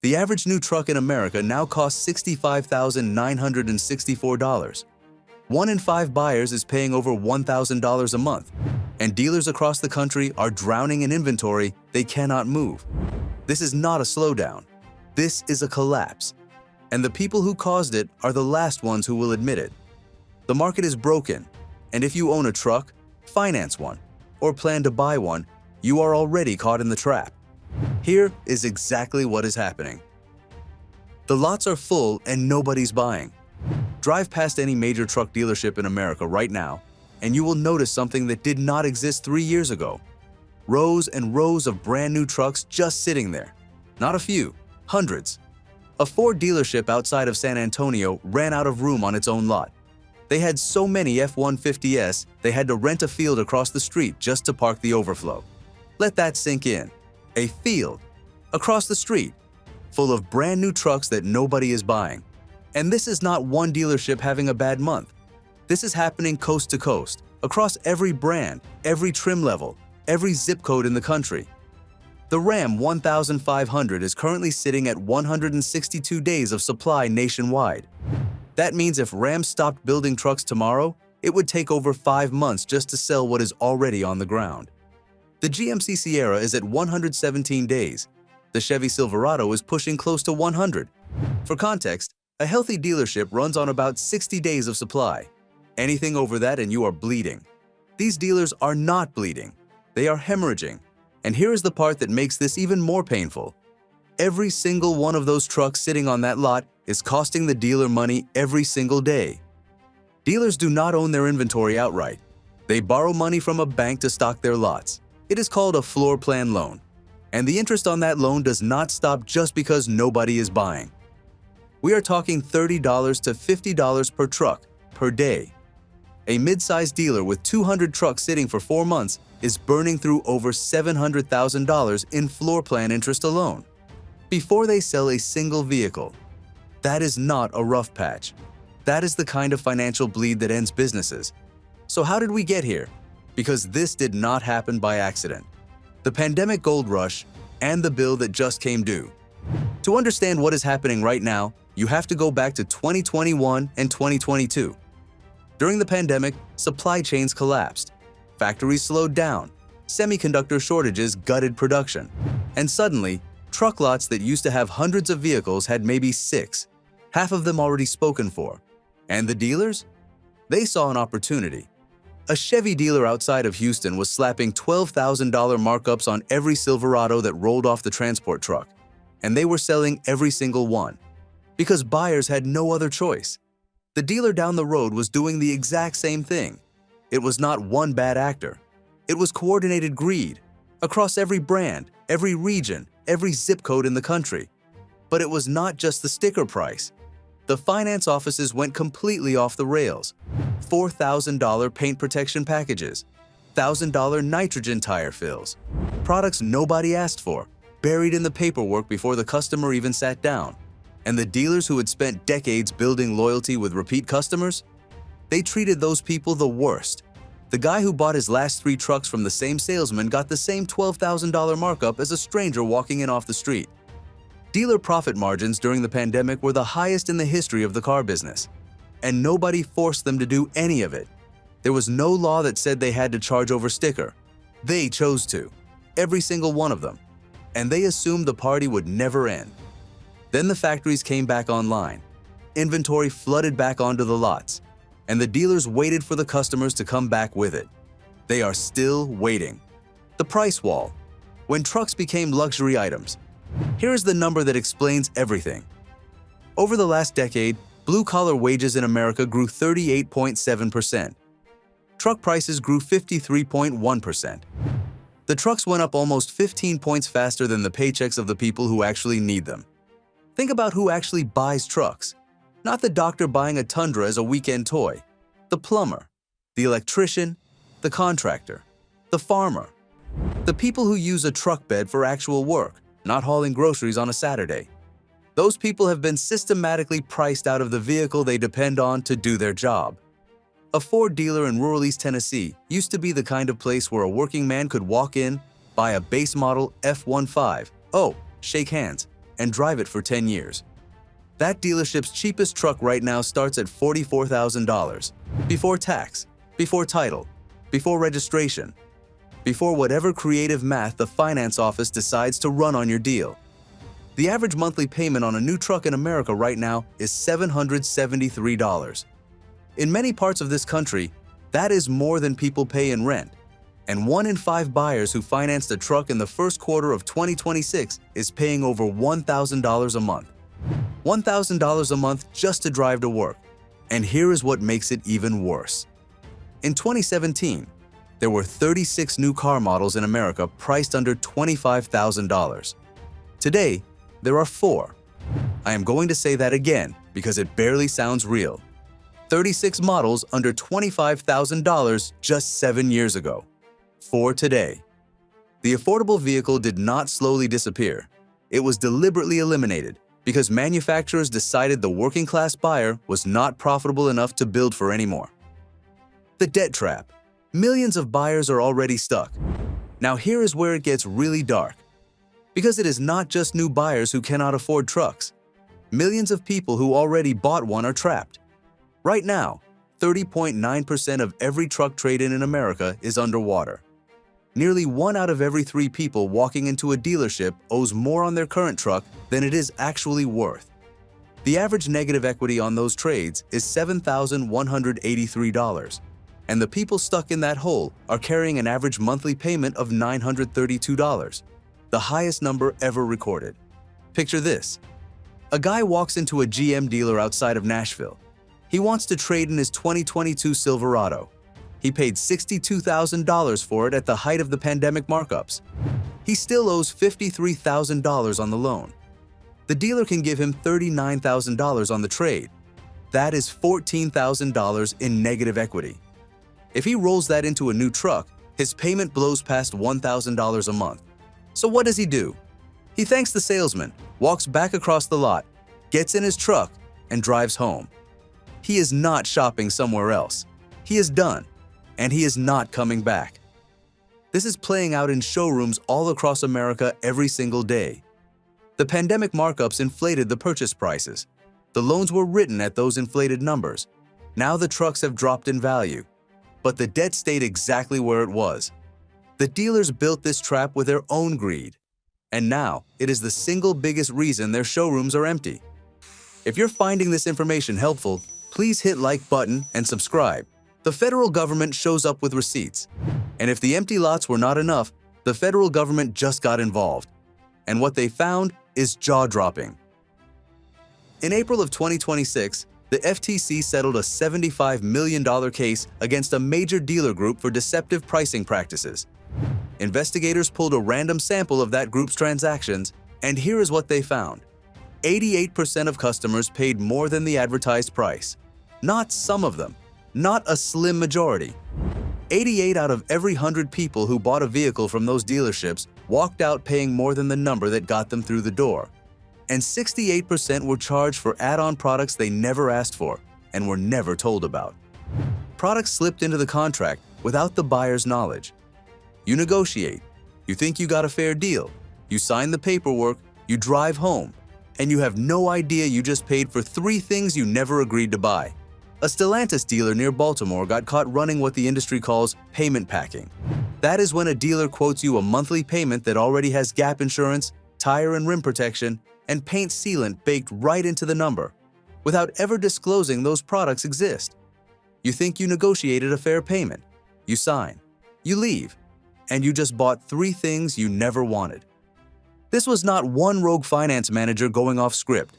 The average new truck in America now costs $65,964. 1 in 5 buyers is paying over $1,000 a month, and dealers across the country are drowning in inventory they cannot move. This is not a slowdown. This is a collapse. And the people who caused it are the last ones who will admit it. The market is broken, and if you own a truck, finance one, or plan to buy one, you are already caught in the trap. Here is exactly what is happening. The lots are full and nobody's buying. Drive past any major truck dealership in America right now, and you will notice something that did not exist 3 years ago. Rows and rows of brand new trucks just sitting there. Not a few, hundreds. A Ford dealership outside of San Antonio ran out of room on its own lot. They had so many F-150s, they had to rent a field across the street just to park the overflow. Let that sink in. A field, across the street, full of brand new trucks that nobody is buying. And this is not one dealership having a bad month. This is happening coast to coast, across every brand, every trim level, every zip code in the country. The Ram 1500 is currently sitting at 162 days of supply nationwide. That means if Ram stopped building trucks tomorrow, it would take over 5 months just to sell what is already on the ground. The GMC Sierra is at 117 days. The Chevy Silverado is pushing close to 100. For context, a healthy dealership runs on about 60 days of supply. Anything over that and you are bleeding. These dealers are not bleeding. They are hemorrhaging. And here is the part that makes this even more painful. Every single one of those trucks sitting on that lot is costing the dealer money every single day. Dealers do not own their inventory outright. They borrow money from a bank to stock their lots. It is called a floor plan loan. And the interest on that loan does not stop just because nobody is buying. We are talking $30 to $50 per truck per day. A mid-sized dealer with 200 trucks sitting for 4 months is burning through over $700,000 in floor plan interest alone before they sell a single vehicle. That is not a rough patch. That is the kind of financial bleed that ends businesses. So how did we get here? Because this did not happen by accident. The pandemic gold rush and the bill that just came due. To understand what is happening right now, you have to go back to 2021 and 2022. During the pandemic, supply chains collapsed. Factories slowed down. Semiconductor shortages gutted production. And suddenly, truck lots that used to have hundreds of vehicles had maybe 6, half of them already spoken for. And the dealers? They saw an opportunity. A Chevy dealer outside of Houston was slapping $12,000 markups on every Silverado that rolled off the transport truck, and they were selling every single one, because buyers had no other choice. The dealer down the road was doing the exact same thing. It was not one bad actor. It was coordinated greed, across every brand, every region, every zip code in the country. But it was not just the sticker price. The finance offices went completely off the rails. $4,000 paint protection packages, $1,000 nitrogen tire fills, products nobody asked for, buried in the paperwork before the customer even sat down. And the dealers who had spent decades building loyalty with repeat customers? They treated those people the worst. The guy who bought his last 3 trucks from the same salesman got the same $12,000 markup as a stranger walking in off the street. Dealer profit margins during the pandemic were the highest in the history of the car business. And nobody forced them to do any of it. There was no law that said they had to charge over sticker. They chose to, every single one of them. And they assumed the party would never end. Then the factories came back online. Inventory flooded back onto the lots. And the dealers waited for the customers to come back with it. They are still waiting. The price wall. When trucks became luxury items. Here is the number that explains everything. Over the last decade, blue-collar wages in America grew 38.7%. Truck prices grew 53.1%. The trucks went up almost 15 points faster than the paychecks of the people who actually need them. Think about who actually buys trucks. Not the doctor buying a Tundra as a weekend toy. The plumber, the electrician, the contractor, the farmer. The people who use a truck bed for actual work, not hauling groceries on a Saturday. Those people have been systematically priced out of the vehicle they depend on to do their job. A Ford dealer in rural East Tennessee used to be the kind of place where a working man could walk in, buy a base model F-15, shake hands, and drive it for 10 years. That dealership's cheapest truck right now starts at $44,000, before tax, before title, before registration, before whatever creative math the finance office decides to run on your deal. The average monthly payment on a new truck in America right now is $773. In many parts of this country, that is more than people pay in rent. And 1 in 5 buyers who financed a truck in the first quarter of 2026 is paying over $1,000 a month. $1,000 a month just to drive to work. And here is what makes it even worse. In 2017, there were 36 new car models in America priced under $25,000. Today, there are 4. I am going to say that again because it barely sounds real. 36 models under $25,000 just 7 years ago. 4 today. The affordable vehicle did not slowly disappear. It was deliberately eliminated because manufacturers decided the working-class buyer was not profitable enough to build for anymore. The debt trap. Millions of buyers are already stuck. Now here is where it gets really dark. Because it is not just new buyers who cannot afford trucks. Millions of people who already bought one are trapped. Right now, 30.9% of every truck trade-in in America is underwater. Nearly 1 out of every 3 people walking into a dealership owes more on their current truck than it is actually worth. The average negative equity on those trades is $7,183, and the people stuck in that hole are carrying an average monthly payment of $932, the highest number ever recorded. Picture this. A guy walks into a GM dealer outside of Nashville. He wants to trade in his 2022 Silverado. He paid $62,000 for it at the height of the pandemic markups. He still owes $53,000 on the loan. The dealer can give him $39,000 on the trade. That is $14,000 in negative equity. If he rolls that into a new truck, his payment blows past $1,000 a month. So what does he do? He thanks the salesman, walks back across the lot, gets in his truck, and drives home. He is not shopping somewhere else. He is done, and he is not coming back. This is playing out in showrooms all across America every single day. The pandemic markups inflated the purchase prices. The loans were written at those inflated numbers. Now the trucks have dropped in value, but the debt stayed exactly where it was. The dealers built this trap with their own greed, and now it is the single biggest reason their showrooms are empty. If you're finding this information helpful, please hit like button and subscribe. The federal government shows up with receipts. And if the empty lots were not enough, the federal government just got involved. And what they found is jaw-dropping. In April of 2026, the FTC settled a $75 million case against a major dealer group for deceptive pricing practices. Investigators pulled a random sample of that group's transactions, and here is what they found. 88% of customers paid more than the advertised price. Not some of them, not a slim majority. 88 out of every 100 people who bought a vehicle from those dealerships walked out paying more than the number that got them through the door. And 68% were charged for add-on products they never asked for and were never told about. Products slipped into the contract without the buyer's knowledge. You negotiate. You think you got a fair deal. You sign the paperwork, you drive home, and you have no idea you just paid for 3 things you never agreed to buy. A Stellantis dealer near Baltimore got caught running what the industry calls payment packing. That is when a dealer quotes you a monthly payment that already has gap insurance, tire and rim protection, and paint sealant baked right into the number, without ever disclosing those products exist. You think you negotiated a fair payment. You sign. You leave. And you just bought 3 things you never wanted. This was not one rogue finance manager going off script.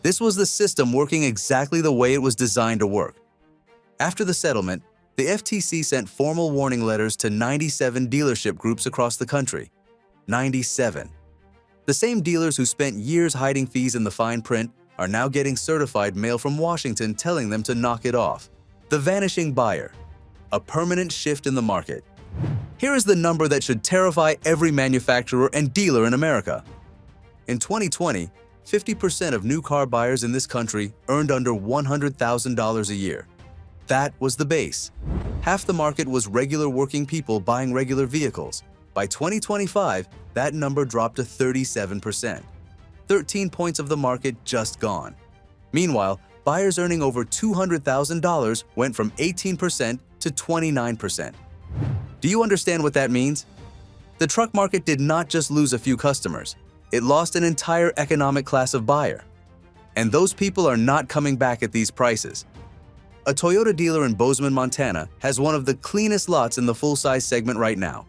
This was the system working exactly the way it was designed to work. After the settlement, the FTC sent formal warning letters to 97 dealership groups across the country. 97. The same dealers who spent years hiding fees in the fine print are now getting certified mail from Washington telling them to knock it off. The vanishing buyer. A permanent shift in the market. Here is the number that should terrify every manufacturer and dealer in America. In 2020, 50% of new car buyers in this country earned under $100,000 a year. That was the base. Half the market was regular working people buying regular vehicles. By 2025, that number dropped to 37%. 13 points of the market just gone. Meanwhile, buyers earning over $200,000 went from 18% to 29%. Do you understand what that means? The truck market did not just lose a few customers. It lost an entire economic class of buyer. And those people are not coming back at these prices. A Toyota dealer in Bozeman, Montana has one of the cleanest lots in the full-size segment right now.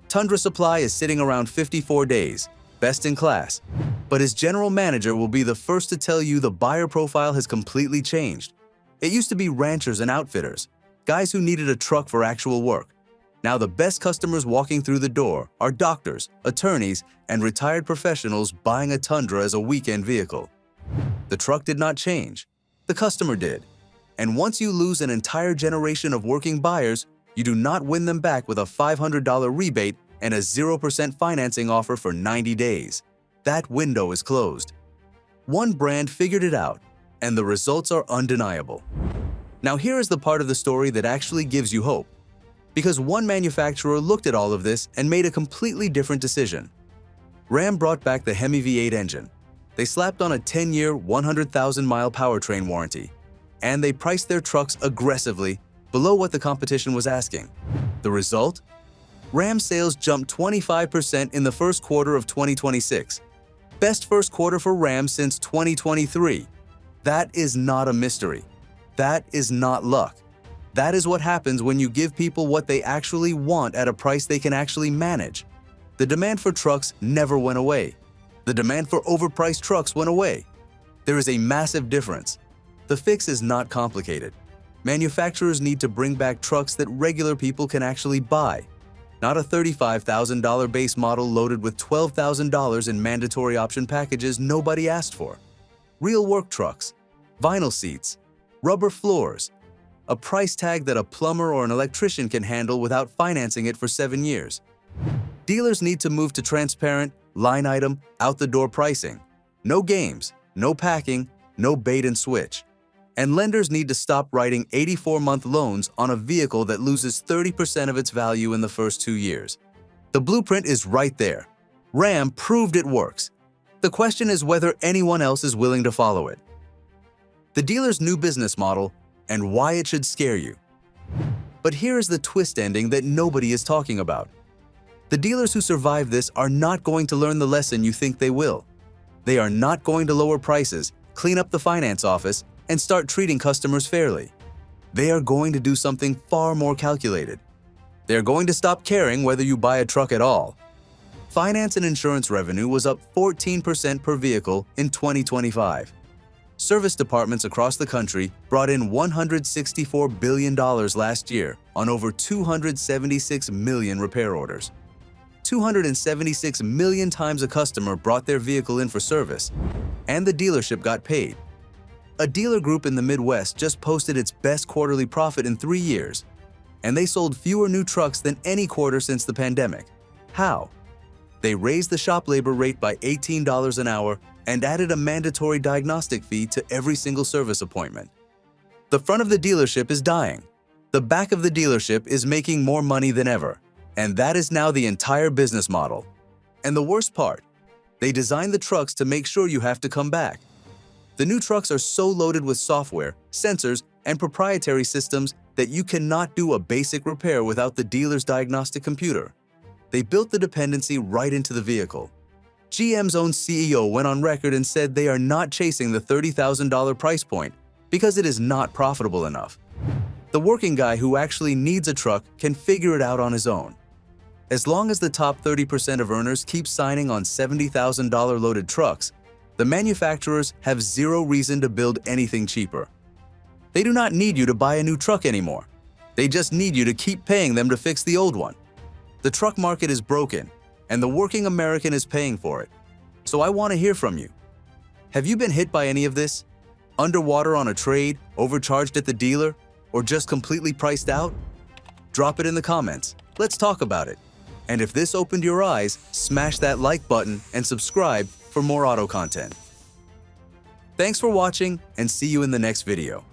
Tundra supply is sitting around 54 days, best in class. But his general manager will be the first to tell you the buyer profile has completely changed. It used to be ranchers and outfitters, guys who needed a truck for actual work. Now the best customers walking through the door are doctors, attorneys, and retired professionals buying a Tundra as a weekend vehicle. The truck did not change. The customer did. And once you lose an entire generation of working buyers, you do not win them back with a $500 rebate and a 0% financing offer for 90 days. That window is closed. One brand figured it out, and the results are undeniable. Now here is the part of the story that actually gives you hope. Because one manufacturer looked at all of this and made a completely different decision. Ram brought back the Hemi V8 engine. They slapped on a 10-year, 100,000-mile powertrain warranty. And they priced their trucks aggressively, below what the competition was asking. The result? Ram sales jumped 25% in the first quarter of 2026. Best first quarter for Ram since 2023. That is not a mystery. That is not luck. That is what happens when you give people what they actually want at a price they can actually manage. The demand for trucks never went away. The demand for overpriced trucks went away. There is a massive difference. The fix is not complicated. Manufacturers need to bring back trucks that regular people can actually buy, not a $35,000 base model loaded with $12,000 in mandatory option packages nobody asked for. Real work trucks, vinyl seats, rubber floors, a price tag that a plumber or an electrician can handle without financing it for 7 years. Dealers need to move to transparent, line item, out-the-door pricing. No games, no packing, no bait and switch. And lenders need to stop writing 84-month loans on a vehicle that loses 30% of its value in the first 2 years. The blueprint is right there. Ram proved it works. The question is whether anyone else is willing to follow it. The dealer's new business model and why it should scare you. But here is the twist ending that nobody is talking about. The dealers who survive this are not going to learn the lesson you think they will. They are not going to lower prices, clean up the finance office, and start treating customers fairly. They are going to do something far more calculated. They are going to stop caring whether you buy a truck at all. Finance and insurance revenue was up 14% per vehicle in 2025. Service departments across the country brought in $164 billion last year on over 276 million repair orders. 276 million times a customer brought their vehicle in for service, and the dealership got paid. A dealer group in the Midwest just posted its best quarterly profit in 3 years, and they sold fewer new trucks than any quarter since the pandemic. How? They raised the shop labor rate by $18 an hour and added a mandatory diagnostic fee to every single service appointment. The front of the dealership is dying. The back of the dealership is making more money than ever, and that is now the entire business model. And the worst part, they designed the trucks to make sure you have to come back. The new trucks are so loaded with software, sensors, and proprietary systems that you cannot do a basic repair without the dealer's diagnostic computer. They built the dependency right into the vehicle. GM's own CEO went on record and said they are not chasing the $30,000 price point because it is not profitable enough. The working guy who actually needs a truck can figure it out on his own. As long as the top 30% of earners keep signing on $70,000 loaded trucks, the manufacturers have zero reason to build anything cheaper. They do not need you to buy a new truck anymore. They just need you to keep paying them to fix the old one. The truck market is broken, and the working American is paying for it. So I want to hear from you. Have you been hit by any of this? Underwater on a trade, overcharged at the dealer, or just completely priced out? Drop it in the comments. Let's talk about it. And if this opened your eyes, smash that like button and subscribe for more auto content. Thanks for watching, and see you in the next video.